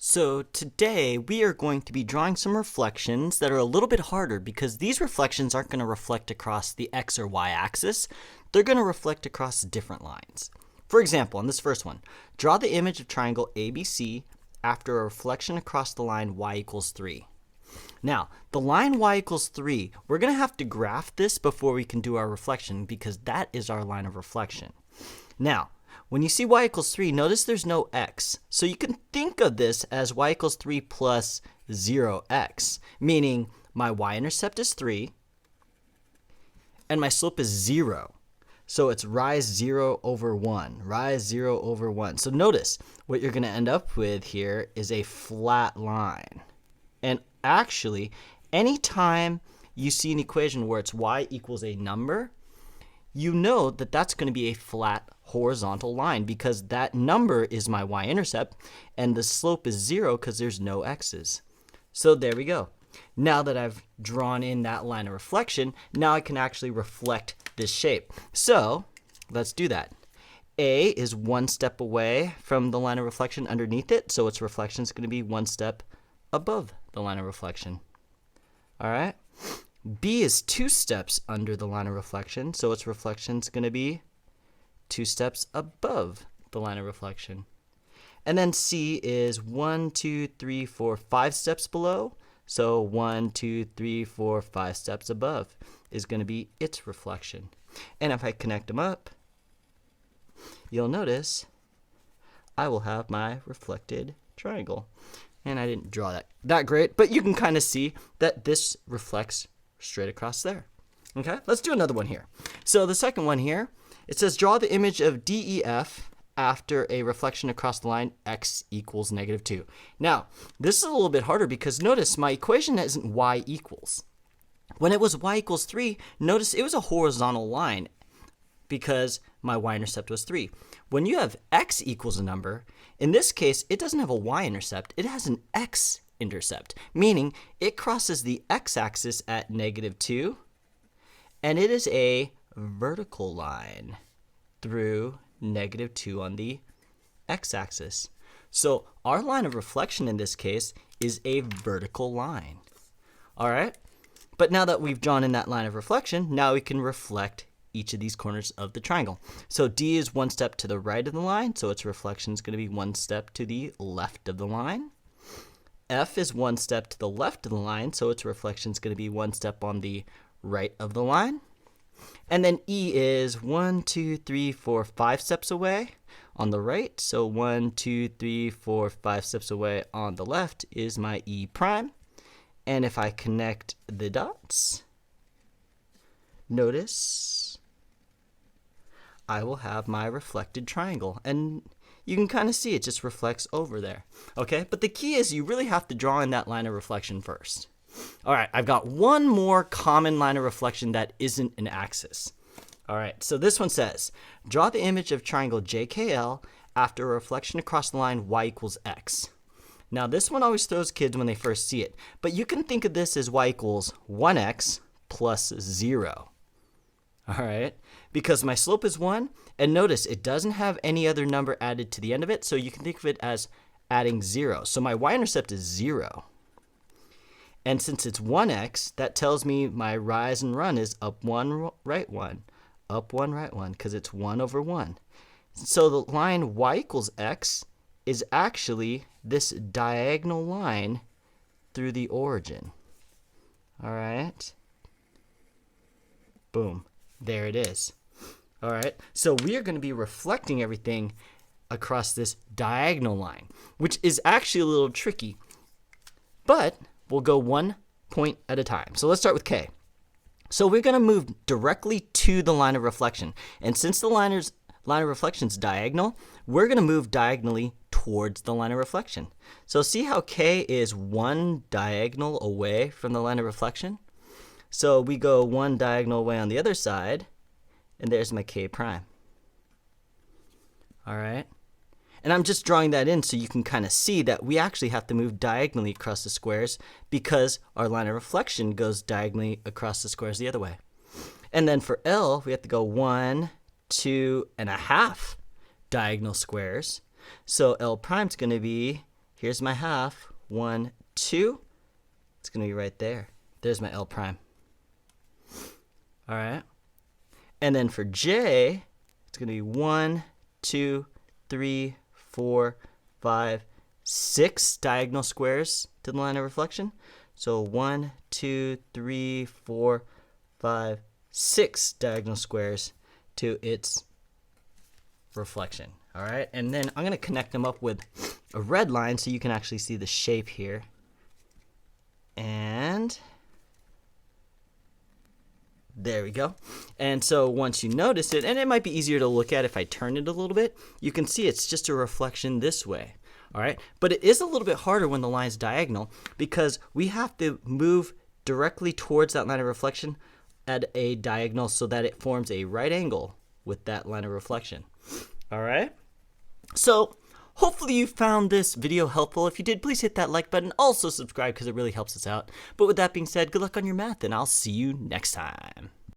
So today we are going to be drawing some reflections that are a little bit harder because these reflections aren't going to reflect across the x or y axis. They're going to reflect across different lines. For example, on this first one, draw the image of triangle ABC after a reflection across the line y equals 3. Now, the line y equals 3, we're going to have to graph this before we can do our reflection because that is our line of reflection. Now, when you see y equals 3, notice there's no x. So you can think of this as y equals 3 plus 0x, meaning my y-intercept is 3 and my slope is 0. So it's rise 0 over 1, rise 0 over 1. So notice what you're going to end up with here is a flat line. And actually, anytime you see an equation where it's y equals a number, you know that that's going to be a flat horizontal line because that number is my y-intercept and the slope is 0 because there's no x's. So there we go. Now that I've drawn in that line of reflection, now I can actually reflect this shape. So let's do that. A is one step away from the line of reflection underneath it, so its reflection is going to be one step above the line of reflection. All right. B is 2 steps under the line of reflection, so its reflection is going to be 2 steps above the line of reflection. And then C is 1, 2, 3, 4, 5 steps below, so 1, 2, 3, 4, 5 steps above is going to be its reflection. And if I connect them up, you'll notice I will have my reflected triangle. And I didn't draw that great, but you can kind of see that this reflects straight across there. Okay, let's do another one here. So the second one here, it says draw the image of DEF after a reflection across the line x equals -2. Now, this is a little bit harder because notice my equation isn't y equals. When it was y equals 3, notice it was a horizontal line because my y-intercept was 3. When you have x equals a number, in this case, it doesn't have a y-intercept, it has an x-intercept, meaning it crosses the x-axis at -2, and it is a vertical line through -2 on the x-axis. So our line of reflection in this case is a vertical line. All right? But now that we've drawn in that line of reflection, now we can reflect each of these corners of the triangle. So D is 1 step to the right of the line, so its reflection is going to be 1 step to the left of the line. F is 1 step to the left of the line, so its reflection is going to be 1 step on the right of the line. And then E is 1, 2, 3, 4, 5 steps away on the right, so 1, 2, 3, 4, 5 steps away on the left is my E prime. And if I connect the dots, notice I will have my reflected triangle. And you can kind of see it just reflects over there. Okay, but the key is you really have to draw in that line of reflection first. All right, I've got one more common line of reflection that isn't an axis. All right, so this one says, draw the image of triangle JKL after a reflection across the line y equals x. Now, this one always throws kids when they first see it, but you can think of this as y equals 1x plus 0. All right, because my slope is 1, and notice it doesn't have any other number added to the end of it, so you can think of it as adding 0. So my y-intercept is 0. And since it's 1x, that tells me my rise and run is up 1, right 1, up 1, right 1, because it's 1 over 1. So the line y equals x is actually this diagonal line through the origin. All right. Boom. There it is. All right. So we are going to be reflecting everything across this diagonal line, which is actually a little tricky. But we'll go 1 point at a time. So let's start with K. So we're going to move directly to the line of reflection. And since the line of reflection is diagonal, we're going to move diagonally towards the line of reflection. So see how K is 1 diagonal away from the line of reflection? So we go 1 diagonal away on the other side, and there's my K prime. All right. And I'm just drawing that in so you can kind of see that we actually have to move diagonally across the squares because our line of reflection goes diagonally across the squares the other way. And then for L, we have to go 1, 2.5 diagonal squares. So L prime is going to be here's my half. 1, 2. It's going to be right there. There's my L prime. All right. And then for J, it's going to be 1, 2, 3, 4, 5, 6 diagonal squares to the line of reflection. So 1, 2, 3, 4, 5, 6 diagonal squares to its reflection. All right, and then I'm going to connect them up with a red line so you can actually see the shape here. And there we go. And so once you notice it, and it might be easier to look at if I turn it a little bit, you can see it's just a reflection this way. All right, but it is a little bit harder when the line's diagonal because we have to move directly towards that line of reflection at a diagonal so that it forms a right angle with that line of reflection. All right, so hopefully you found this video helpful. If you did, please hit that like button. Also subscribe because it really helps us out. But with that being said, good luck on your math, and I'll see you next time.